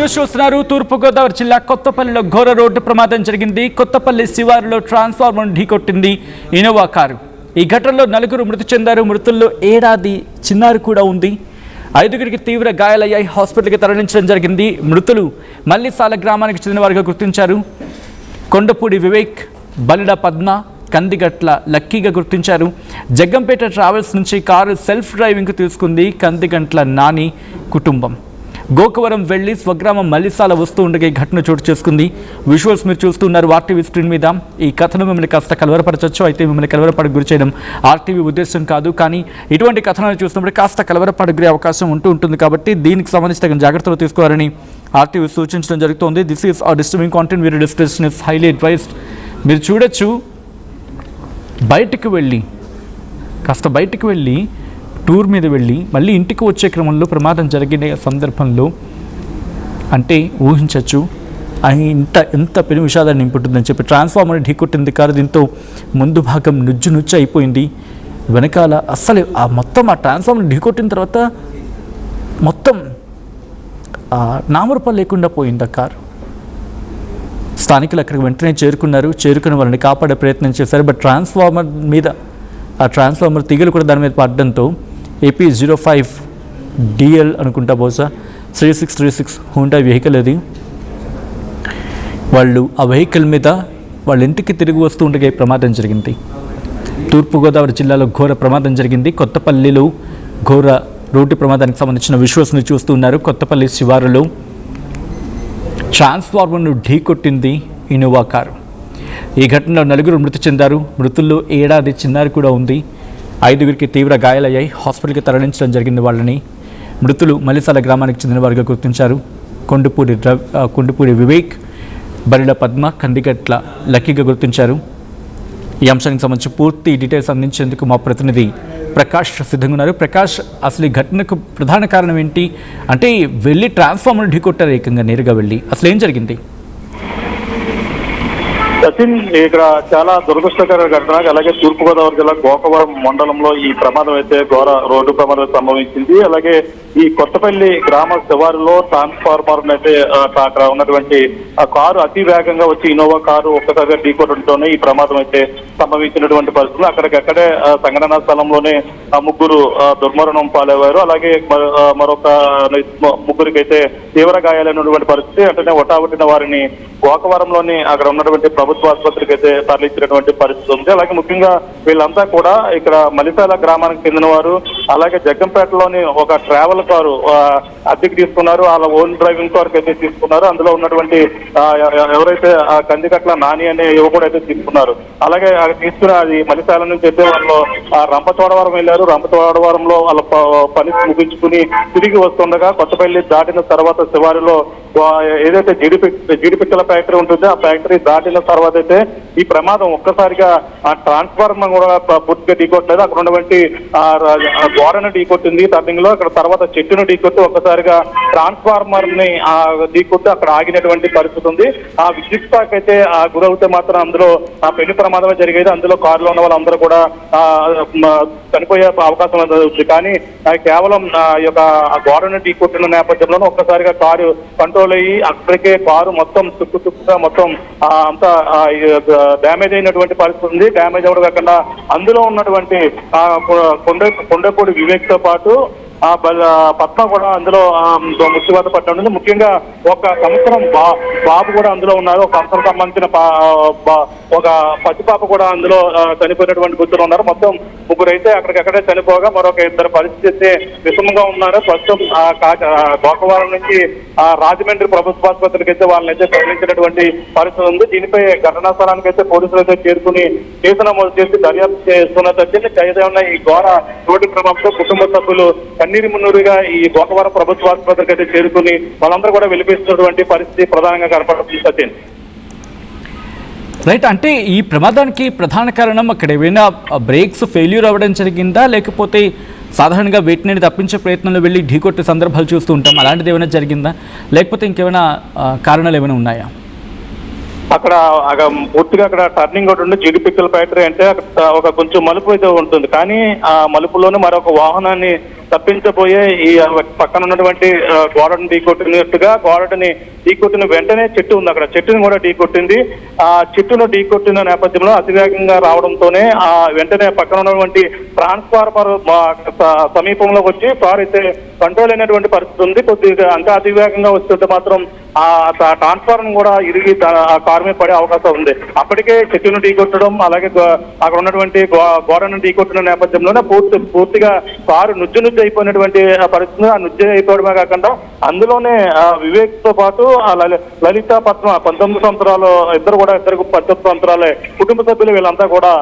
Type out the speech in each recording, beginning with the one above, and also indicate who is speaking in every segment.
Speaker 1: News చూస్తున్నారు. తూర్పుగోదావరి జిల్లా కొత్తపల్లిలో ఘోర రోడ్డు ప్రమాదం జరిగింది. కొత్తపల్లి శివారులో ట్రాన్స్ఫార్మర్ ఢీకొట్టింది ఇనోవా కారు. ఈ ఘటనలో 4 మృతి చెందారు. మృతుల్లో 7 ఏళ్ల చిన్నారి కూడా ఉంది. 5 తీవ్ర గాయాలయ్యాయి. హాస్పిటల్కి తరలించడం జరిగింది. మృతులు మల్లిసాల గ్రామానికి చెందిన వారిగా గుర్తించారు. కొండపూడి వివేక్, బలిడ పద్మ, కందిగట్ల లక్కీగా గుర్తించారు. జగ్గంపేట ట్రావెల్స్ నుంచి కారు సెల్ఫ్ డ్రైవింగ్కు తీసుకుంది కందిగంట్ల నాని కుటుంబం. గోకవరం వెళ్లి స్వగ్రామం మల్లిసాల వస్తూ ఉండగా ఈ ఘటన చోటు చేసుకుంది. విజువల్స్ మీరు చూస్తున్నారు ఆర్టీవీ స్క్రీన్ మీద. ఈ కథను మిమ్మల్ని కాస్త కలవరపరచవచ్చు, అయితే మిమ్మల్ని కలవరపడకు గురి చేయడం ఆర్టీవీ ఉద్దేశం కాదు. కానీ ఇటువంటి కథనాలు చూసినప్పుడు కాస్త కలవరపడగరే అవకాశం ఉంటుంది కాబట్టి దీనికి సంబంధించి తగిన జాగ్రత్తలు తీసుకోవాలని ఆర్టీవీ సూచించడం జరుగుతోంది. దిస్ ఈస్ ఆ డిస్టర్బింగ్ కాంటెంట్, వీరి డిస్క్రిప్షన్ ఇస్ హైలీ అడ్వైజ్డ్. మీరు చూడొచ్చు, కాస్త బయటికి వెళ్ళి టూర్ మీద వెళ్ళి మళ్ళీ ఇంటికి వచ్చే క్రమంలో ప్రమాదం జరిగిన సందర్భంలో అంటే ఊహించవచ్చు ఎంత పెను విషాదాన్ని నింపుతుందని చెప్పి. ట్రాన్స్ఫార్మర్ ఢీకొట్టింది కారు. దీంతో ముందు భాగం నుజ్జు అయిపోయింది. వెనకాల అస్సలు మొత్తం ఆ ట్రాన్స్ఫార్మర్ ఢీకొట్టిన తర్వాత మొత్తం నామరూపాలు లేకుండా పోయింది ఆ కారు. స్థానికులు అక్కడికి వెంటనే చేరుకుని వాళ్ళని కాపాడే ప్రయత్నం చేశారు. బట్ ట్రాన్స్ఫార్మర్ తీగలు కూడా దాని మీద పడడంతో AP 05 DL అనుకుంటా, బహుశా 3636 హుండా వెహికల్ అది. వాళ్ళు ఆ వెహికల్ మీద వాళ్ళ ఇంటికి తిరిగి వస్తూ ఉండగా ప్రమాదం జరిగింది. తూర్పుగోదావరి జిల్లాలో ఘోర ప్రమాదం జరిగింది. కొత్తపల్లిలో ఘోర రోడ్డు ప్రమాదానికి సంబంధించిన విజువల్స్ని చూస్తున్నారు. కొత్తపల్లి శివారులో ట్రాన్స్ఫార్మర్ను ఢీకొట్టింది ఇనోవా కారు. ఈ ఘటనలో 4 మృతి చెందారు. మృతుల్లో 7 ఏళ్ల చిన్నారి కూడా ఉంది. 5 తీవ్ర గాయాలయ్యాయి. హాస్పిటల్కి తరలించడం జరిగింది వాళ్ళని. మృతులు మల్లిసాల గ్రామానికి చెందిన వారిగా గుర్తించారు. కొండపూడి వివేక్, బలిడ పద్మ, కందిగట్ల లక్కీగా గుర్తించారు. ఈ అంశానికి సంబంధించి పూర్తి డీటెయిల్స్ అందించేందుకు మా ప్రతినిధి ప్రకాష్ సిద్ధంగా ఉన్నారు. ప్రకాష్, అసలు ఈ ఘటనకు ప్రధాన కారణం ఏంటి? అంటే వెళ్ళి ట్రాన్స్ఫార్మర్ ఢీకొట్టారు ఏకంగా నేరుగా వెళ్ళి, అసలు ఏం జరిగింది?
Speaker 2: సచిన్, ఇక్కడ చాలా దురదృష్టకర ఘటన. అలాగే తూర్పుగోదావరి జిల్లా గోకవరం మండలంలో ఈ ప్రమాదం అయితే ఘోర రోడ్డు ప్రమాదం సంభవించింది. అలాగే ఈ కొత్తపల్లి గ్రామ శివారులో ట్రాన్స్ఫార్మర్ అయితే అక్కడ ఉన్నటువంటి కారు అతి వేగంగా వచ్చి ఇనోవా కారు ఒక్కసారిగా ఢీకొట్టడంతోనే ఈ ప్రమాదం అయితే సంభవించినటువంటి పరిస్థితులు. అక్కడికక్కడే సంఘటనా స్థలంలోనే 3 దుర్మరణం పాలయ్యారు. అలాగే మరొక 3 అయితే తీవ్ర గాయాలైనటువంటి పరిస్థితి. అంటే ఒటాబట్టిన వారిని గోకవరంలోని అక్కడ ఉన్నటువంటి ప్రభుత్వ ఆసుపత్రికి అయితే తరలించినటువంటి పరిస్థితి ఉంది. అలాగే ముఖ్యంగా వీళ్ళంతా కూడా ఇక్కడ మల్లిసాల గ్రామానికి చెందిన వారు. అలాగే జగ్గంపేటలోని ఒక ట్రావెల్ కారు అద్దెకి తీసుకున్నారు. వాళ్ళ ఓన్ డ్రైవింగ్ కార్ అయితే తీసుకున్నారు. అందులో ఉన్నటువంటి ఎవరైతే కందికట్ల నాని అనే యువకుడు అయితే తీసుకున్నారు. అలాగే తీసుకుని అది మల్లిసాల నుంచి అయితే వాళ్ళు రంపచోడవరం వెళ్ళారు. రంపచోడవరంలో వాళ్ళ పని ముగించుకుని తిరిగి వస్తుండగా కొత్తపల్లి దాటిన తర్వాత శివారులో ఏదైతే జీడిపిక్కల ఫ్యాక్టరీ ఉంటుందో ఆ ఫ్యాక్టరీ దాటిన తర్వాత అయితే ఈ ప్రమాదం ఒక్కసారిగా ఆ ట్రాన్స్ఫార్మర్ కూడా పూర్తిగా ఢీకొట్టలేదు. అక్కడ ఉన్నటువంటి గోడను ఢీకొట్టింది టర్నింగ్ లో. అక్కడ తర్వాత చెట్టును ఢీకొట్టి ఒక్కసారిగా ట్రాన్స్ఫార్మర్ ని ఢీకొట్టి అక్కడ ఆగినటువంటి పరిస్థితి ఉంది. ఆ విద్యుత్ షాక్ అయితే గురవుతే మాత్రం అందులో పెను ప్రమాదమే జరిగేది. అందులో కారులో ఉన్న వాళ్ళందరూ కూడా చనిపోయే అవకాశం ఉంది. కానీ కేవలం ఈ యొక్క గోడను ఢీకొట్టిన నేపథ్యంలోనే ఒక్కసారిగా కారు కంట్రోల్ అయ్యి అక్కడికే కారు మొత్తం తుక్కుగా మొత్తం అంతా డ్యామేజ్ అయినటువంటి పరిస్థితి ఉంది. డ్యామేజ్ అవ్వడం కాకుండా అందులో ఉన్నటువంటి కొండపూడి వివేక్ తో పాటు పద్మ కూడా అందులో మృత్యువాత పట్టడం. ముఖ్యంగా 1 సంవత్సరం బాబు కూడా అందులో ఉన్నారు. 1 సంవత్సరం సంబంధించిన ఒక పసిపాప కూడా అందులో చనిపోయినటువంటి గుర్తులు ఉన్నారు. మొత్తం 3 అయితే అక్కడికక్కడే చనిపోగా మరొక 2 పరిస్థితి అయితే విషమంగా ఉన్నారు. ప్రస్తుతం గోకవరం నుంచి రాజమండ్రి ప్రభుత్వ ఆసుపత్రికి అయితే వాళ్ళని అయితే తరలించినటువంటి పరిస్థితి ఉంది. దీనిపై ఘటనా స్థలానికి అయితే పోలీసులు అయితే చేరుకుని కేసు నమోదు చేసి దర్యాప్తు చేస్తున్న ఈ ఘోర రోడ్డు క్రమంలో కుటుంబ సభ్యులు కన్నీరు మున్నూరుగా ఈ గోకవరం ప్రభుత్వ ఆసుపత్రికి అయితే చేరుకుని వాళ్ళందరూ కూడా వెలిపిస్తున్నటువంటి పరిస్థితి ప్రధానంగా కనపడుతుంది. సచిన్,
Speaker 1: రైట్. అంటే ఈ ప్రమాదానికి ప్రధాన కారణం అక్కడ ఏమైనా బ్రేక్స్ ఫెయిల్యూర్ అవ్వడం జరిగిందా, లేకపోతే సాధారణంగా వీటిని తప్పించే ప్రయత్నంలో వెళ్ళి ఢీకొట్టే సందర్భాలు చూస్తూ ఉంటాం, అలాంటిది ఏమైనా జరిగిందా, లేకపోతే ఇంకేమైనా కారణాలు ఏమైనా ఉన్నాయా?
Speaker 2: అక్కడ పూర్తిగా అక్కడ టర్నింగ్ ఒకటి ఉండి జీడిపిక్కల ఫ్యాక్టరీ అంటే అక్కడ ఒక కొంచెం మలుపు అయితే ఉంటుంది. కానీ ఆ మలుపులోనే మరొక వాహనాన్ని తప్పించబోయే ఈ పక్కన ఉన్నటువంటి గోడను ఢీకొట్టినట్టుగా గోడని ఢీకొట్టిన వెంటనే చెట్టు ఉంది, అక్కడ చెట్టుని కూడా ఢీకొట్టింది. ఆ చెట్టును ఢీకొట్టిన నేపథ్యంలో అతివేగంగా రావడంతోనే ఆ వెంటనే పక్కన ఉన్నటువంటి ట్రాన్స్ఫార్మర్ సమీపంలో వచ్చి కారు అయితే కంట్రోల్ అయినటువంటి పరిస్థితి ఉంది. కొద్దిగా ఇంకా అతివేగంగా వస్తుంటే మాత్రం ఆ ట్రాన్స్ఫార్మర్ కూడా ఇరిగి ఆ కారు మీద పడే అవకాశం ఉంది. అప్పటికే చెట్టును ఢీకొట్టడం అలాగే అక్కడ ఉన్నటువంటి గోడను ఢీకొట్టిన నేపథ్యంలోనే పూర్తిగా కారు నుజ్జు అయిపోయినటువంటి పరిస్థితి. ఆ నుజ్జు అయిపోవడమే కాకుండా అందులోనే వివేక్ తో పాటు లలిత పద్మ 19 సంవత్సరాలు ఇద్దరు 19 సంవత్సరాలే కుటుంబ సభ్యులు వీళ్ళంతా కూడా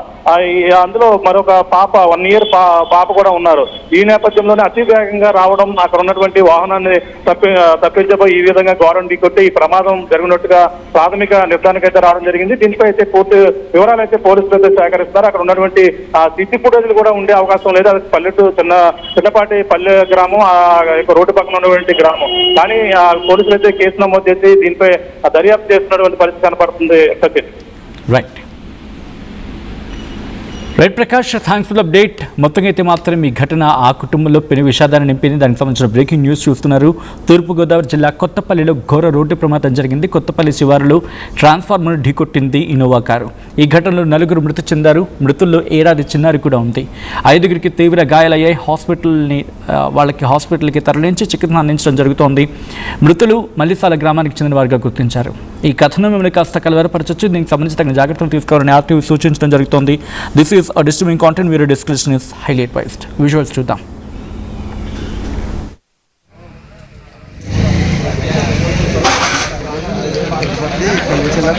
Speaker 2: అందులో మరొక పాప 1 ఇయర్ పాప కూడా ఉన్నారు. ఈ నేపథ్యంలోనే అతి వేగంగా రావడం అక్కడ ఉన్నటువంటి వాహనాన్ని తప్పించబోయి ఈ విధంగా గోడను ఢీకొట్టి ఈ ప్రమాదం జరిగినట్టుగా ప్రాథమిక నిర్ధారణకు అయితే రావడం జరిగింది. దీనిపై అయితే పూర్తి వివరాలు అయితే పోలీసులు అయితే సేకరిస్తారు. అక్కడ ఉన్నటువంటి సిసి ఫుటేజ్లు కూడా ఉండే అవకాశం లేదు. అది పల్లెటూరు చిన్నపాటి పల్లె గ్రామం, రోడ్డు పక్కన ఉన్నటువంటి గ్రామం. కానీ పోలీసులు అయితే కేసు నమోదు చేసి దీనిపై దర్యాప్తు చేస్తున్నటువంటి పరిస్థితి కనపడుతుంది. Satyam.
Speaker 1: Right Prakash, thanks for update. మొత్తంగా అయితే మాత్రం ఈ ఘటన ఆ కుటుంబంలో పెను విషాదాన్ని నింపింది. దానికి సంబంధించిన బ్రేకింగ్ న్యూస్ చూస్తున్నారు. తూర్పుగోదావరి జిల్లా కొత్తపల్లిలో ఘోర రోడ్డు ప్రమాదం జరిగింది. కొత్తపల్లి శివారులో ట్రాన్స్ఫార్మర్ ఢీకొట్టింది ఇన్నోవా కారు. ఈ ఘటనలో 4 మృతి చెందారు. మృతుల్లో 1 ఏడాది చిన్నారి కూడా ఉంది. 5గురికి తీవ్ర గాయాలయ్యాయి. వాళ్ళకి హాస్పిటల్కి తరలించి చికిత్స అందించడం జరుగుతోంది. మృతులు మల్లిసాల గ్రామానికి చెందిన వారిగా గుర్తించారు. ఈ కథనం మిమ్మల్ని కాస్త కలవరపరచొచ్చు. దీనికి సంబంధించి తగిన జాగ్రత్తలు తీసుకోవాలని ఆర్టీవీ సూచించడం జరుగుతోంది. This is a disturbing content where a discussion is highly advised. Visuals చూద్దాం.